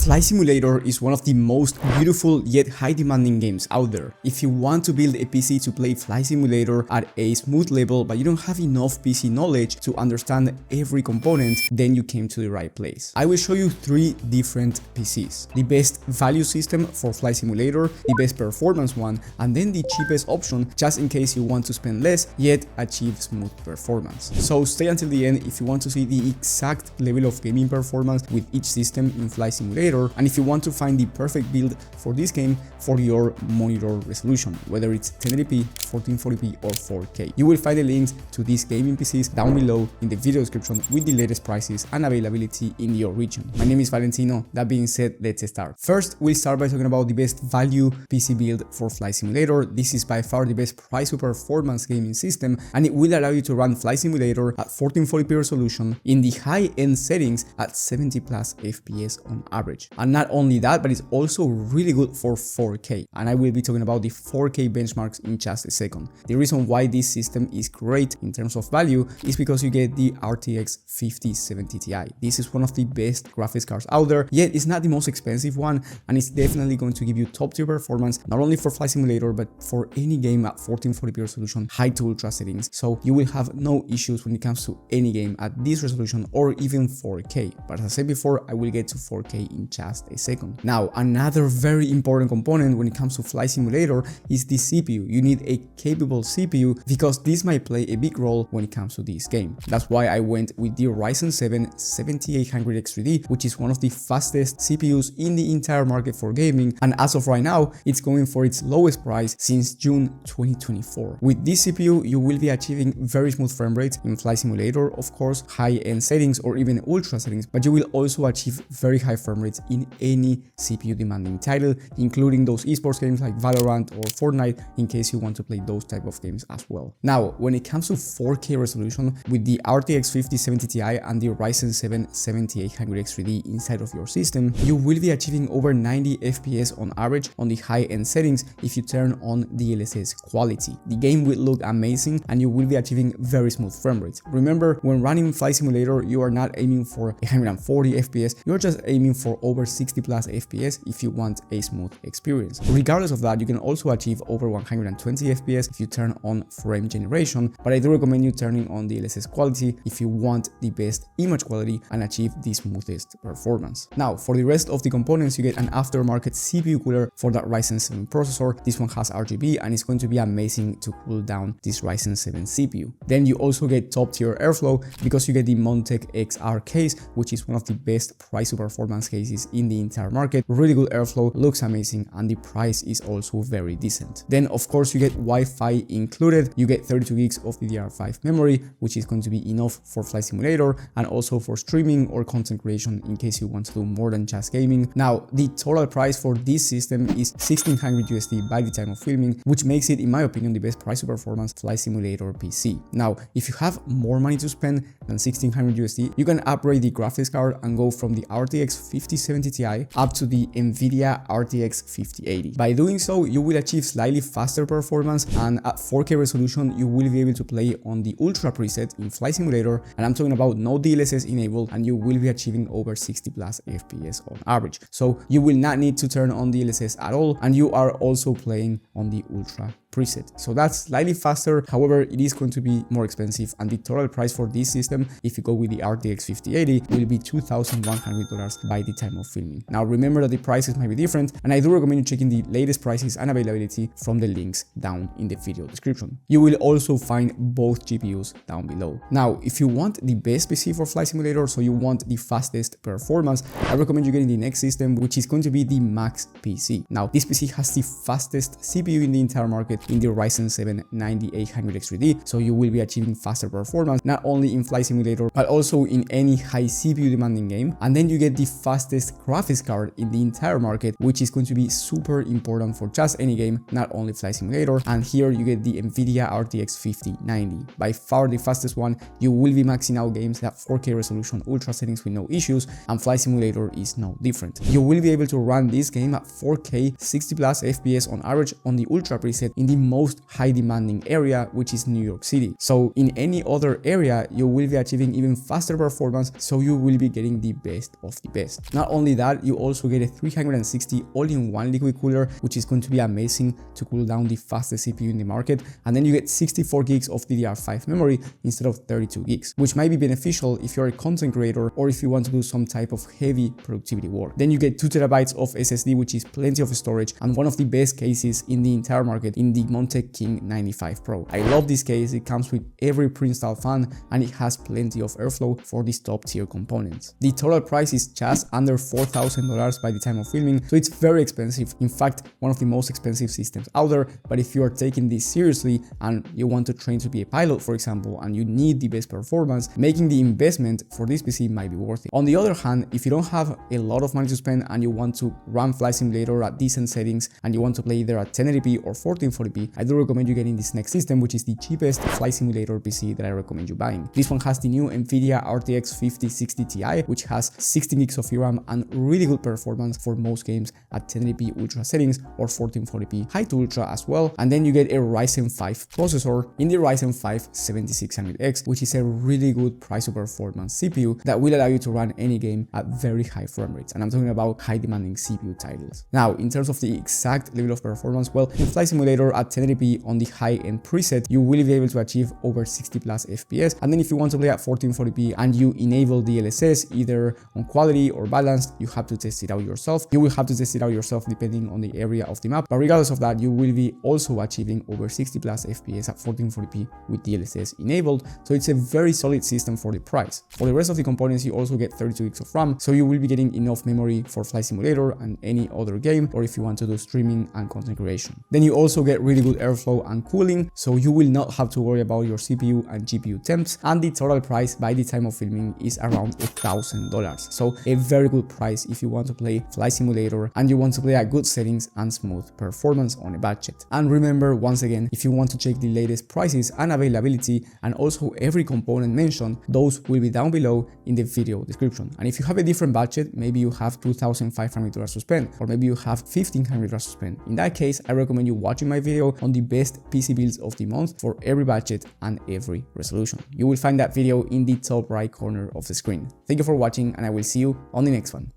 Flight Simulator is one of the most beautiful yet high demanding games out there. If you want to build a PC to play Flight Simulator at a smooth level but you don't have enough PC knowledge to understand every component, then you came to the right place. I will show you 3 different PCs. The best value system for Flight Simulator, the best performance one, and then the cheapest option just in case you want to spend less yet achieve smooth performance. So stay until the end if you want to see the exact level of gaming performance with each system in Flight Simulator, and if you want to find the perfect build for this game for your monitor resolution, whether it's 1080p, 1440p or 4K. You will find the links to these gaming PCs down below in the video description with the latest prices and availability in your region. My name is Valentino. That being said, let's start. First, we'll start by talking about the best value PC build for Flight Simulator. This is by far the best price to performance gaming system, and it will allow you to run Flight Simulator at 1440p resolution in the high-end settings at 70+ FPS on average. And not only that, but it's also really good for 4K, and I will be talking about the 4K benchmarks in just a second. The reason why this system is great in terms of value is because you get the RTX 5070 Ti. This is one of the best graphics cards out there, yet it's not the most expensive one, and it's definitely going to give you top tier performance not only for Flight Simulator but for any game at 1440p resolution, high to ultra settings. So you will have no issues when it comes to any game at this resolution or even 4K. But as I said before, I will get to 4K in just a second. Now, another very important component when it comes to Flight Simulator is the CPU. You need a capable CPU because this might play a big role when it comes to this game. That's why I went with the Ryzen 7 7800X3D, which is one of the fastest CPUs in the entire market for gaming, and as of right now, it's going for its lowest price since June 2024. With this CPU, you will be achieving very smooth frame rates in Flight Simulator, of course, high-end settings or even ultra settings, but you will also achieve very high frame rates in any CPU demanding title, including those esports games like Valorant or Fortnite, in case you want to play those type of games as well. Now, when it comes to 4K resolution with the RTX 5070 Ti and the Ryzen 7 7800X3D inside of your system, you will be achieving over 90 FPS on average on the high-end settings if you turn on DLSS quality. The game will look amazing and you will be achieving very smooth frame rates. Remember, when running Flight Simulator, you are not aiming for 140 FPS, you're just aiming for over 60+ FPS if you want a smooth experience. Regardless of that, you can also achieve over 120 FPS if you turn on frame generation, but I do recommend you turning on DLSS quality if you want the best image quality and achieve the smoothest performance. Now, for the rest of the components, you get an aftermarket CPU cooler for that Ryzen 7 processor. This one has RGB and it's going to be amazing to cool down this Ryzen 7 CPU. Then you also get top tier airflow because you get the Montec XR case, which is one of the best price to performance cases in the entire market. Really good airflow, looks amazing, and the price is also very decent. Then of course you get Wi-Fi included. You get 32 gigs of DDR5 memory, which is going to be enough for Flight Simulator and also for streaming or content creation in case you want to do more than just gaming. Now, the total price for this system is $1,600 by the time of filming, which makes it, in my opinion, the best price to performance Flight Simulator PC. Now, if you have more money to spend than $1,600, you can upgrade the graphics card and go from the RTX 5070 Ti up to the NVIDIA RTX 5080. By doing so, you will achieve slightly faster performance, and at 4K resolution, you will be able to play on the Ultra preset in Flight Simulator, and I'm talking about no DLSS enabled, and you will be achieving over 60+ FPS on average. So you will not need to turn on DLSS at all, and you are also playing on the Ultra preset. So that's slightly faster. However, it is going to be more expensive, and the total price for this system, if you go with the RTX 5080, will be $2,100 by the time of filming. Now remember that the prices might be different, and I do recommend you checking the latest prices and availability from the links down in the video description. You will also find both GPUs down below. Now, if you want the best PC for Flight Simulator, so you want the fastest performance, I recommend you getting the next system, which is going to be the Max PC. Now, this PC has the fastest CPU in the entire market in the Ryzen 7 9800X3D, so you will be achieving faster performance not only in Flight Simulator but also in any high CPU demanding game. And then you get the fastest graphics card in the entire market, which is going to be super important for just any game, not only Flight Simulator. And here you get the NVIDIA RTX 5090, by far the fastest one. You will be maxing out games at 4K resolution, ultra settings with no issues, and Flight Simulator is no different. You will be able to run this game at 4K 60+ FPS on average on the Ultra preset in the most high demanding area, which is New York City. So in any other area, you will be achieving even faster performance, so you will be getting the best of the best. Not only that, you also get a 360 all-in-one liquid cooler, which is going to be amazing to cool down the fastest CPU in the market. And then you get 64 gigs of DDR5 memory instead of 32 gigs, which might be beneficial if you're a content creator or if you want to do some type of heavy productivity work. Then you get 2 terabytes of SSD, which is plenty of storage and one of the best cases in the entire market in the Monte King 95 Pro. I love this case. It comes with every pre-installed fan and it has plenty of airflow for these top tier components. The total price is just under $4,000 by the time of filming, so it's very expensive. In fact, one of the most expensive systems out there. But if you are taking this seriously and you want to train to be a pilot, for example, and you need the best performance, making the investment for this PC might be worth it. On the other hand, if you don't have a lot of money to spend and you want to run Flight Simulator at decent settings and you want to play either at 1080p or 1440p, I do recommend you getting this next system, which is the cheapest Flight Simulator PC that I recommend you buying. This one has the new NVIDIA RTX 5060 Ti, which has 16 gigs of VRAM and really good performance for most games at 1080p ultra settings or 1440p high to ultra as well. And then you get a Ryzen 5 processor in the Ryzen 5 7600X, which is a really good price to performance CPU that will allow you to run any game at very high frame rates. And I'm talking about high demanding CPU titles. Now, in terms of the exact level of performance, well, in Flight Simulator at 1080p on the high end preset, you will be able to achieve over 60 plus FPS. And then if you want to play at 1440p and you enable DLSS either on quality or balanced, you have to test it out yourself. You will have to test it out yourself depending on the area of the map. But regardless of that, you will be also achieving over 60 plus FPS at 1440p with DLSS enabled. So it's a very solid system for the price. For the rest of the components, you also get 32 gigs of RAM. So you will be getting enough memory for Flight Simulator and any other game, or if you want to do streaming and content creation. Then you also get really good airflow and cooling, so you will not have to worry about your CPU and GPU temps. And the total price by the time of filming is around $1,000. So a very good price if you want to play Flight Simulator and you want to play at good settings and smooth performance on a budget. And remember, once again, if you want to check the latest prices and availability and also every component mentioned, those will be down below in the video description. And if you have a different budget, maybe you have $2,500 to spend, or maybe you have $1,500 to spend. In that case, I recommend you watching my video on the best PC builds of the month for every budget and every resolution. You will find that video in the top right corner of the screen. Thank you for watching and I will see you on the next one.